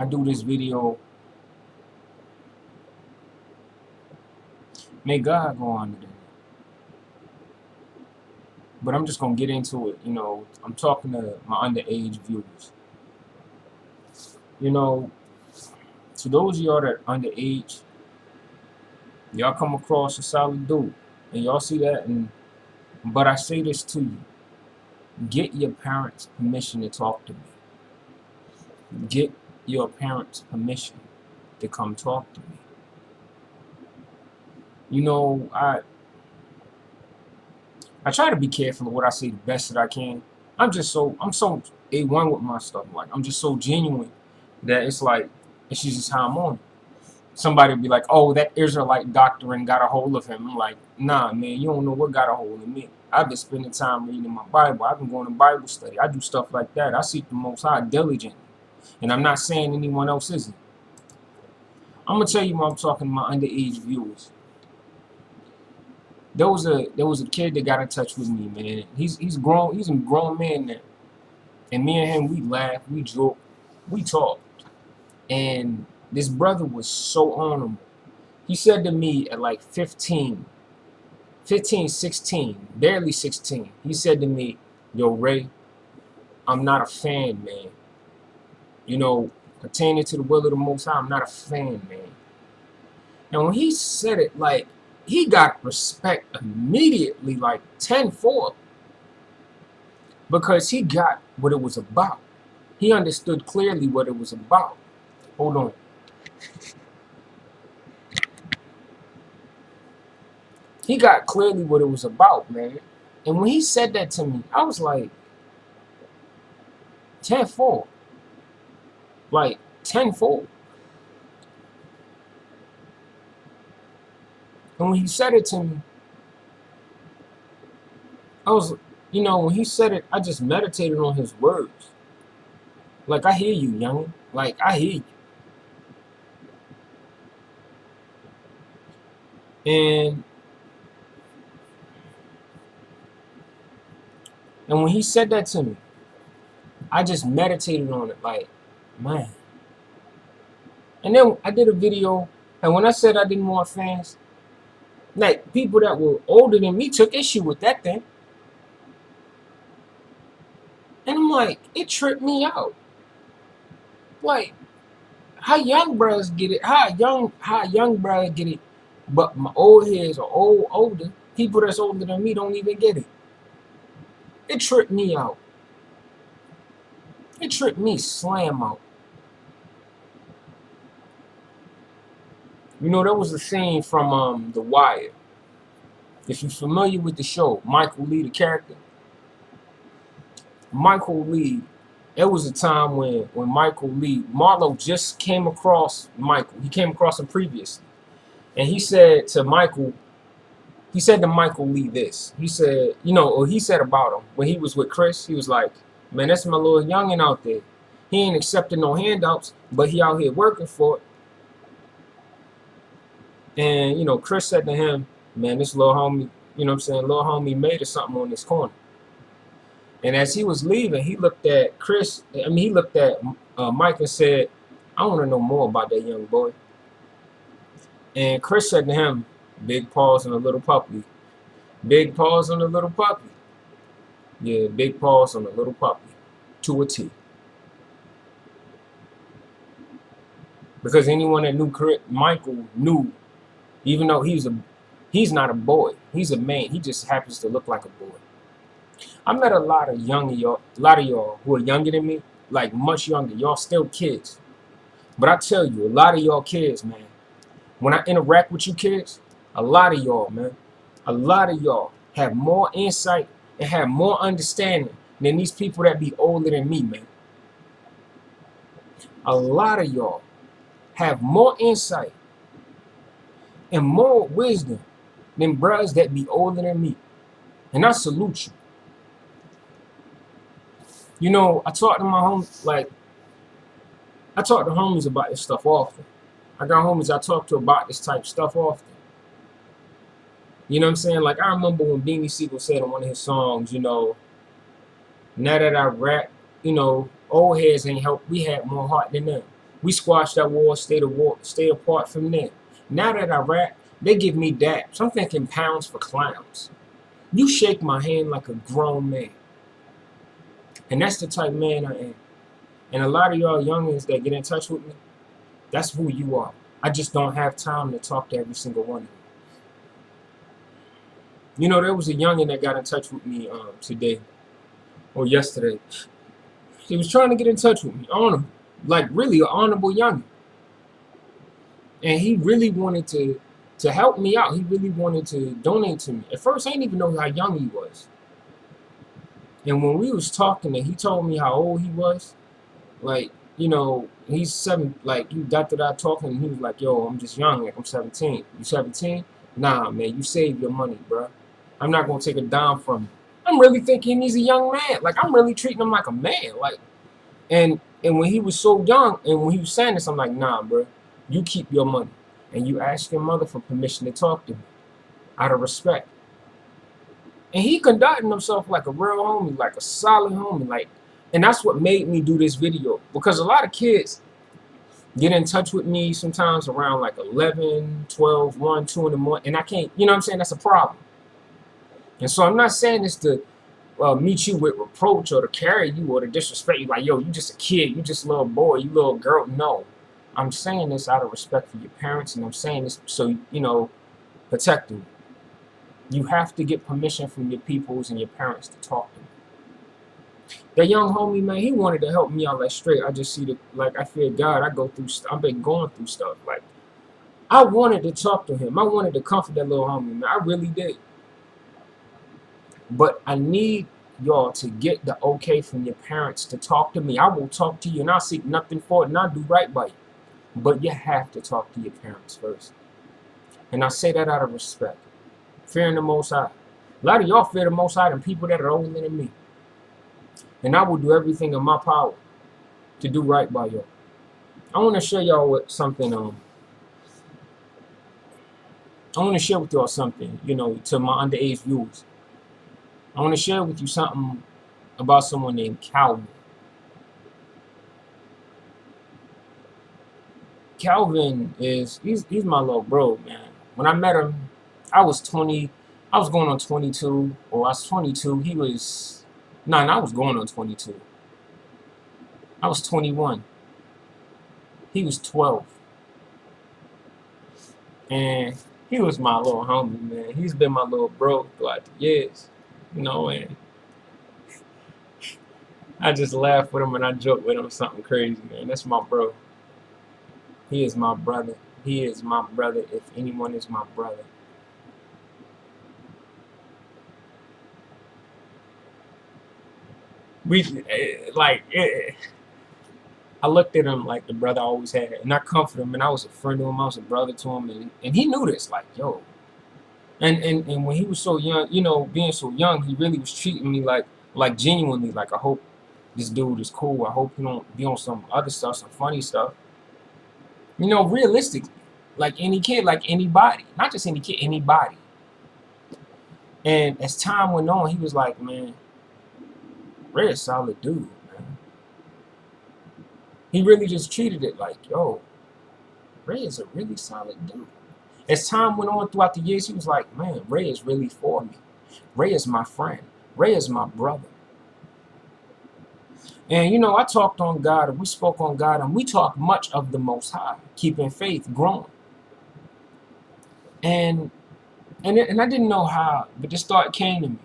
I do this video. May God go on to that. But I'm just gonna get into it. You know, I'm talking to my underage viewers. You know, to those of y'all that are underage, y'all come across a solid dude, and y'all see that. And but I say this to you: get your parents' permission to talk to me. Get your parents' permission to come talk to me. You know, I try to be careful of what I say the best that I can. I'm so A1 with my stuff. Like, I'm just so genuine that it's just how I'm on. Somebody will be like, oh, that Israelite doctrine got a hold of him. I'm like, nah, man, you don't know what got a hold of me. I've been spending time reading my Bible. I've been going to Bible study. I do stuff like that. I seek the Most High diligently. And I'm not saying anyone else isn't. I'm going to tell you what I'm talking to my underage viewers. There was a kid that got in touch with me, man. He's grown. He's a grown man now. And me and him, we laughed, we joked, we talked. And this brother was so honorable. He said to me at like 15, 16, barely 16. He said to me, yo, Ray, I'm not a fan, man. You know, pertaining to the will of the Most High, I'm not a fan, man. And when he said it, like, he got respect immediately, like tenfold, because he got what it was about. He understood clearly what it was about. Hold on. He got clearly what it was about, man. And when he said that to me, I was like, tenfold. Like, tenfold. And when he said it to me, I was, you know, when he said it, I just meditated on his words. Like, I hear you, young. Like, I hear you. And when he said that to me, I just meditated on it, like, man. And then I did a video, and when I said I didn't want fans, like, people that were older than me took issue with that thing. And I'm like, it tripped me out. Like, how young brothers get it, how young brothers get it, but my old heads are older. People that's older than me don't even get it. It tripped me out. It tripped me slam out. You know, there was a scene from The Wire. If you're familiar with the show, Michael Lee, the character. Michael Lee, there was a time when Michael Lee, Marlo just came across Michael. He came across him previously. And he said to Michael Lee this. He said, you know, or he said about him, when he was with Chris, he was like, man, that's my little youngin' out there. He ain't accepting no handouts, but he out here working for it. And, you know, Chris said to him, man, this little homie, you know what I'm saying, little homie made us something on this corner. And as he was leaving, he looked at Mike and said, I want to know more about that young boy. And Chris said to him, big paws on a little puppy. Big paws on a little puppy. Yeah, big paws on a little puppy. To a T. Because anyone that knew Michael knew, even though he's not a boy, he's a man. He just happens to look like a boy. I met a lot of y'all who are younger than me, like much younger. Y'all still kids. But I tell you, a lot of y'all kids, man, when I interact with you kids, a lot of y'all, man, a lot of y'all have more insight and have more understanding than these people that be older than me, man. A lot of y'all have more insight and more wisdom than brothers that be older than me. And I salute you. You know, I talk to homies about this stuff often. I got homies I talk to about this type of stuff often. You know what I'm saying? Like, I remember when Beanie Siegel said on one of his songs, you know, now that I rap, you know, old heads ain't help. We had more heart than them. We squashed that war, stayed apart from there. Now that I rap, they give me daps. I'm thinking pounds for clowns. You shake my hand like a grown man. And that's the type man I am. And a lot of y'all youngins that get in touch with me, that's who you are. I just don't have time to talk to every single one of you. You know, there was a youngin that got in touch with me today or yesterday. He was trying to get in touch with me, like really an honorable youngin. And he really wanted to help me out. He really wanted to donate to me. At first, I didn't even know how young he was. And when we was talking and he told me how old he was, like, you know, he's 7, like, he got to that talking, and he was like, yo, I'm just young, like, I'm 17. You 17? Nah, man, you save your money, bro. I'm not going to take a dime from you. I'm really thinking he's a young man. Like, I'm really treating him like a man. Like, and when he was so young, and when he was saying this, I'm like, nah, bro, you keep your money. And you ask your mother for permission to talk to me, out of respect. And he conducting himself like a real homie, like a solid homie, like, and that's what made me do this video, because a lot of kids get in touch with me sometimes around like 11, 12, 1, 2 in the morning, and I can't, you know what I'm saying? That's a problem. And so I'm not saying this to meet you with reproach or to carry you or to disrespect you, like, yo, you just a kid, you just a little boy, you little girl. No, I'm saying this out of respect for your parents, and I'm saying this so, you know, protect them. You have to get permission from your peoples and your parents to talk to them. That young homie, man, he wanted to help me out like straight. I just see the, like, I fear God. I've been going through stuff. Like, I wanted to talk to him. I wanted to comfort that little homie, man. I really did. But I need y'all to get the okay from your parents to talk to me. I will talk to you and I'll seek nothing for it and I'll do right by you. But you have to talk to your parents first. And I say that out of respect. Fearing the Most High. A lot of y'all fear the Most High than people that are older than me. And I will do everything in my power to do right by y'all. I want to share y'all with something. I want to share with y'all something, you know, to my underage viewers. I want to share with you something about someone named Calvin. Calvin he's my little bro, man. When I met him, I was 20. I was going on 22, or I was 22. He was, no, I was going on 22. I was 21. He was 12. And he was my little homie, man. He's been my little bro throughout the years, you know, and I just laugh with him and I joke with him something crazy, man. That's my bro. He is my brother. He is my brother if anyone is my brother. I looked at him like the brother I always had, and I comforted him, and I was a friend to him, I was a brother to him, and he knew this, like, yo. And when he was so young, you know, being so young, he really was treating me like genuinely, like, I hope this dude is cool. I hope he don't be on some other stuff, some funny stuff. You know, realistically, like any kid, like anybody, not just any kid, anybody. And as time went on, he was like, man, Ray is a solid dude, man. He really just treated it like, yo, Ray is a really solid dude. As time went on throughout the years, he was like, man, Ray is really for me. Ray is my friend. Ray is my brother. And, you know, I talked on God, and we spoke on God, and we talked much of the Most High, keeping faith, growing. And I didn't know how, but this thought came to me.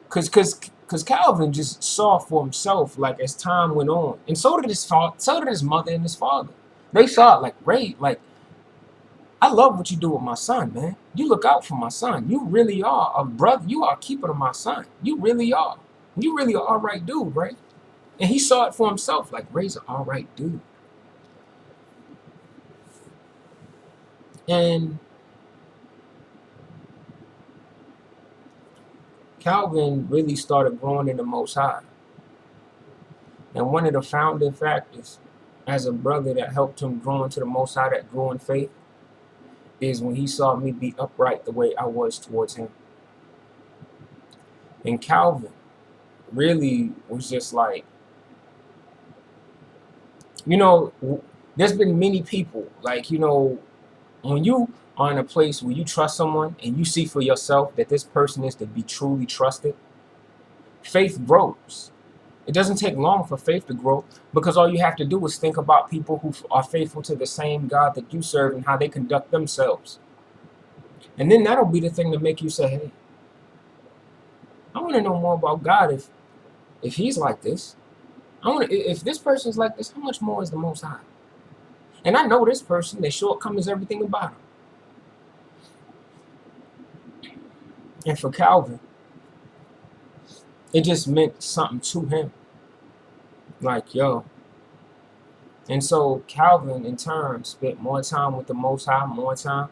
Because Calvin just saw for himself, like, as time went on. And so did his father, so did his mother and his father. They saw it like, Ray, like, I love what you do with my son, man. You look out for my son. You really are a brother. You are a keeper of my son. You really are. You really are an all right dude, right? And he saw it for himself, like, Ray's an all right dude. And Calvin really started growing in the Most High. And one of the founding factors as a brother that helped him grow into the Most High, that grew in faith, is when he saw me be upright the way I was towards him. And Calvin really was just like, You know, there's been many people, like, you know, when you are in a place where you trust someone and you see for yourself that this person is to be truly trusted, faith grows. It doesn't take long for faith to grow, because all you have to do is think about people who are faithful to the same God that you serve and how they conduct themselves. And then that'll be the thing to make you say, hey, I want to know more about God. If he's like this, if this person's like this, how much more is the Most High? And I know this person, their shortcomings, everything about him. And for Calvin, it just meant something to him. Like, yo. And so Calvin, in turn, spent more time with the Most High, more time.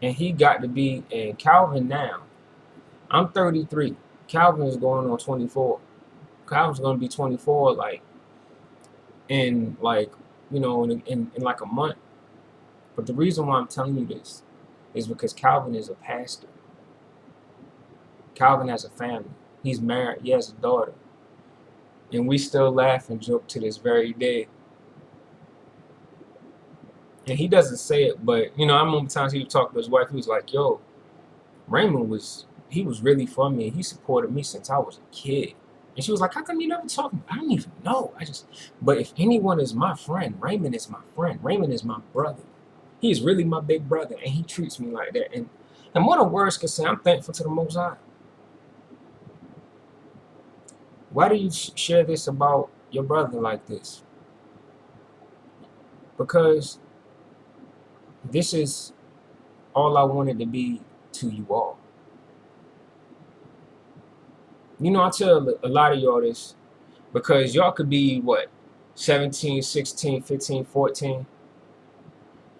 And he got to be, and Calvin now, I'm 33. Calvin is going on 24. Calvin's going to be 24, like, in, like, you know, in like a month. But the reason why I'm telling you this is because Calvin is a pastor. Calvin has a family. He's married. He has a daughter. And we still laugh and joke to this very day. And he doesn't say it, but, you know, I remember times he would talk to his wife. He was like, yo, Raymond was really for me. He supported me since I was a kid. And she was like, how come you never talk? I don't even know. But if anyone is my friend, Raymond is my friend. Raymond is my brother. He is really my big brother, and he treats me like that. And more than words can say, I'm thankful to the Most High. Why do you share this about your brother like this? Because this is all I wanted to be to you all. You know, I tell a lot of y'all this because y'all could be, what, 17, 16, 15, 14.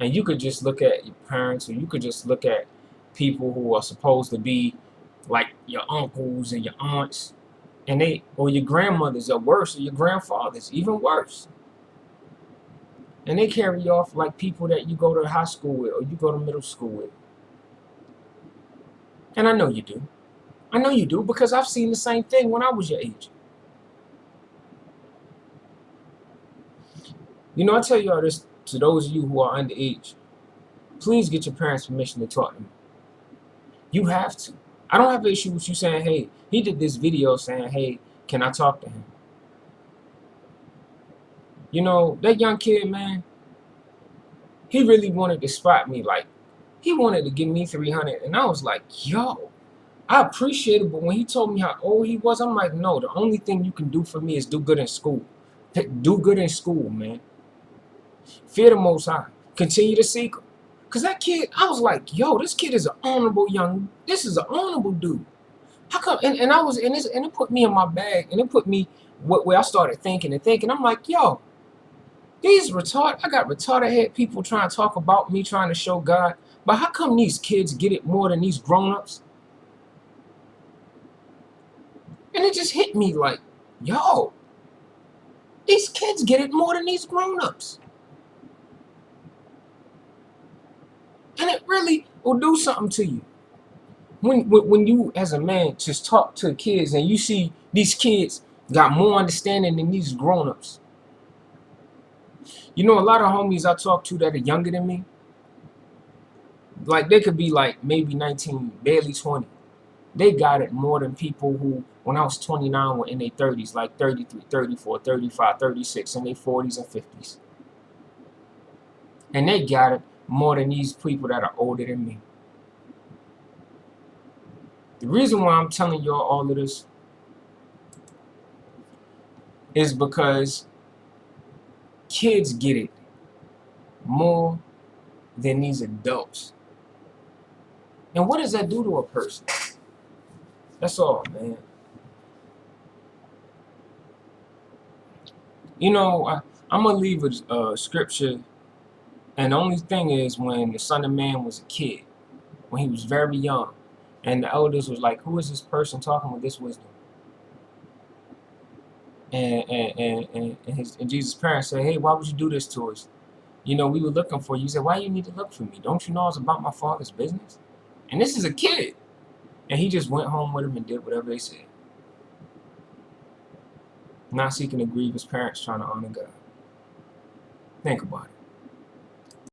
And you could just look at your parents, or you could just look at people who are supposed to be like your uncles and your aunts, and or your grandmothers, are worse, or your grandfathers, even worse. And they carry you off like people that you go to high school with or you go to middle school with. And I know you do. I know you do, because I've seen the same thing when I was your age. You know, I tell you all this to those of you who are underage. Please get your parents' permission to talk to me. You have to. I don't have an issue with you saying, hey, he did this video saying, hey, can I talk to him? You know, that young kid, man, he really wanted to spot me. Like, he wanted to give me 300. And I was like, yo, I appreciate it. But when he told me how old he was, I'm like, no, the only thing you can do for me is do good in school. Do good in school, man. Fear the Most High. Continue to seek him. Because that kid, I was like, yo, this kid is this is an honorable dude. How come? And it put me in my bag, and it put me where I started thinking. I'm like, yo, I got retarded head people trying to talk about me, trying to show God. But how come these kids get it more than these grown-ups? And it just hit me like, yo, these kids get it more than these grown-ups. And it really will do something to you. When you, as a man, just talk to kids and you see these kids got more understanding than these grown-ups. You know, a lot of homies I talk to that are younger than me, like, they could be like maybe 19, barely 20. They got it more than people who, when I was 29, were in their 30s, like 33, 34, 35, 36, in their 40s and 50s. And they got it more than these people that are older than me. The reason why I'm telling y'all all of this is because kids get it more than these adults. And what does that do to a person? That's all, man. You know, I'm going to leave a scripture. And the only thing is, when the Son of Man was a kid, when he was very young, and the elders was like, who is this person talking with this wisdom? And Jesus' parents said, hey, why would you do this to us? You know, we were looking for you. He said, why you need to look for me? Don't you know it's about my Father's business? And this is a kid. And he just went home with him and did whatever they said. Not seeking to grieve his parents, trying to honor God. Think about it.